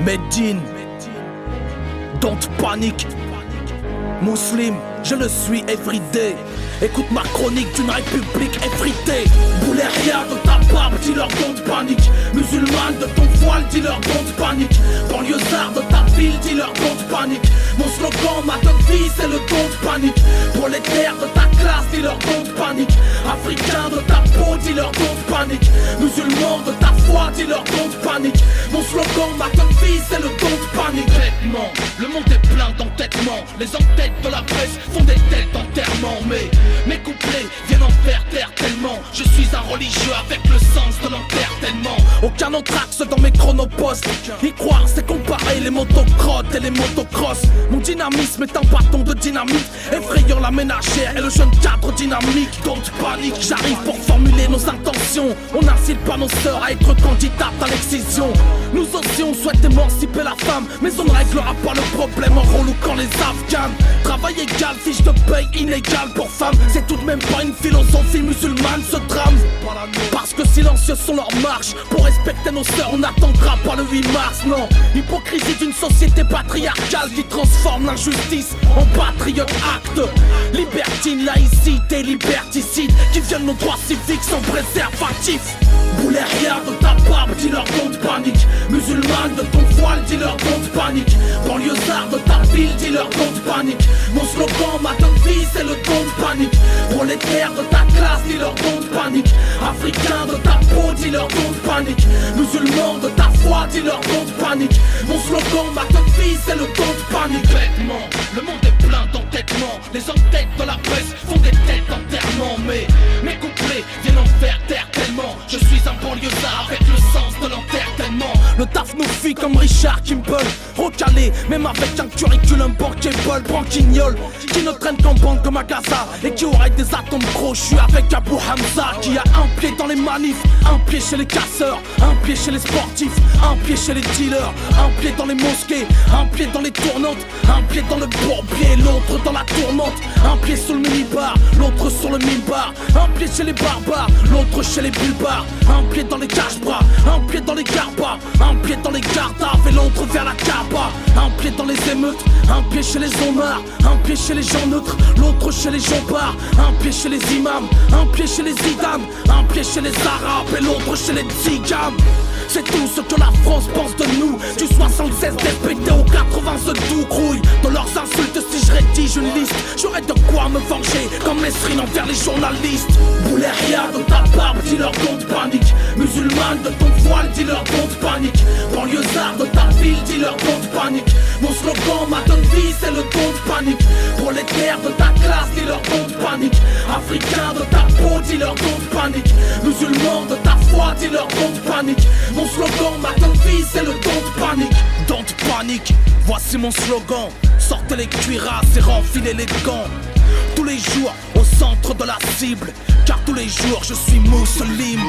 Medine, don't panic. Muslim, je le suis everyday. Écoute ma chronique d'une république effritée. Boulet rien de ta barbe, dis-leur don't panique. Musulmane de ton voile, dis-leur don't panique. Banlieusard de ta ville, dis-leur don't panique. Mon slogan, ma devise, c'est le don't panique. Prolétaire de ta classe, dis-leur don't panique. Africain de ta peau, dis-leur don't panique. Musulman de ta foi, dis-leur don't panique. Mon slogan, ma devise, c'est le don't panique. Vêtements, le monde est plein d'entêtements. Les entêtes de la presse font des têtes d'enterrement. Mais mes couplets viennent en faire taire tellement. Je suis un religieux avec le sens de l'enterrement. Aucun autre axe dans mes chronopostes. Y croire c'est comparer les motocrottes et les motocross. Mon dynamisme est un bâton de dynamite, effrayant la ménagère et le jeune cadre dynamique. Don't panique, j'arrive pour formuler nos intentions. On n'incite pas nos sœurs à être candidates à l'excision. Nous aussi on souhaite émanciper la femme, mais on ne réglera pas le problème en relouquant les Afghans. Travail égal, fiche de paye inégale pour femmes. C'est tout de même pas une philosophie musulmane ce drame. Parce que silencieux sont leurs marches. Pour respecter nos sœurs on n'attendra pas le 8 mars, non. Hypocrisie d'une société patriarcale qui transforme l'injustice en patriote acte. Libertine, laïcité, liberticide qui violent nos droits civiques sans préservatif. Boulet rien de ta barbe, dis-leur don't panique. Musulmane de ton voile, dis-leur don't panique. Banlieusard de ta ville, dis-leur don't panique. Mon slogan, ma devise, c'est le don't panique. Prolétaire de ta classe, dis-leur don't panique. Africain de ta peau, dis-leur don't panique. Musulman de ta foi, dis-leur don't panique. Mon slogan, ma devise, c'est le don't panique. Vêtements, le monde est plein d'entêtements. Les entêtes de la presse font des têtes d'enterrement. Mais mes couplets viennent en faire taire tellement. Je suis un banlieusard avec le sens de l'enterrement. Le taf nous fuit comme Richard Kimball. Recalé, même avec un curriculum bankable. Branquignol, qui ne traîne qu'en bande comme à Gaza. Et qui aurait des atomes crochus avec Abu Hamza. Qui a un pied dans les manifs, un pied chez les casseurs, un pied chez les sportifs, un pied chez les dealers, un pied dans les mosquées, un pied dans les tournantes, un pied dans le bourbier, l'autre dans la tourmente. Un pied sur le minibar, l'autre sur le mimbar. Un pied chez les barbares, l'autre chez les bulbars. Un pied dans les cache-bras, un pied dans les garbas. Un pied dans les gardaves et l'autre vers la Kaaba. Un pied dans les émeutes, un pied chez les homards. Un pied chez les gens neutres, l'autre chez les gens bards. Un pied chez les imams, un pied chez les idams. Un pied chez les arabes et l'autre chez les tziganes. C'est tout ce que la France pense de nous. Du 76 DPT au 80 se doucrouille. De leurs insultes si je rédige une liste, j'aurais de quoi me venger comme Mesrine envers les journalistes. Boulet rien de ta barbe, dis-leur don't panique. Musulmane de ton voile, dis-leur don't panique. Banlieusard de ta ville, dis-leur don't panique. Mon slogan, ma devise, c'est le don't panique. Prolétaire de ta classe, dis-leur don't panique. Africain de ta peau, dis-leur don't panique. Musulman de ta foi, dis-leur don't panique. Mon slogan, ma devise, c'est le don't panique. Don't panique, voici mon slogan. Sortez les cuirasses et renfilez les gants. Tous les jours au centre de la cible, car tous les jours je suis musulman. Muslim.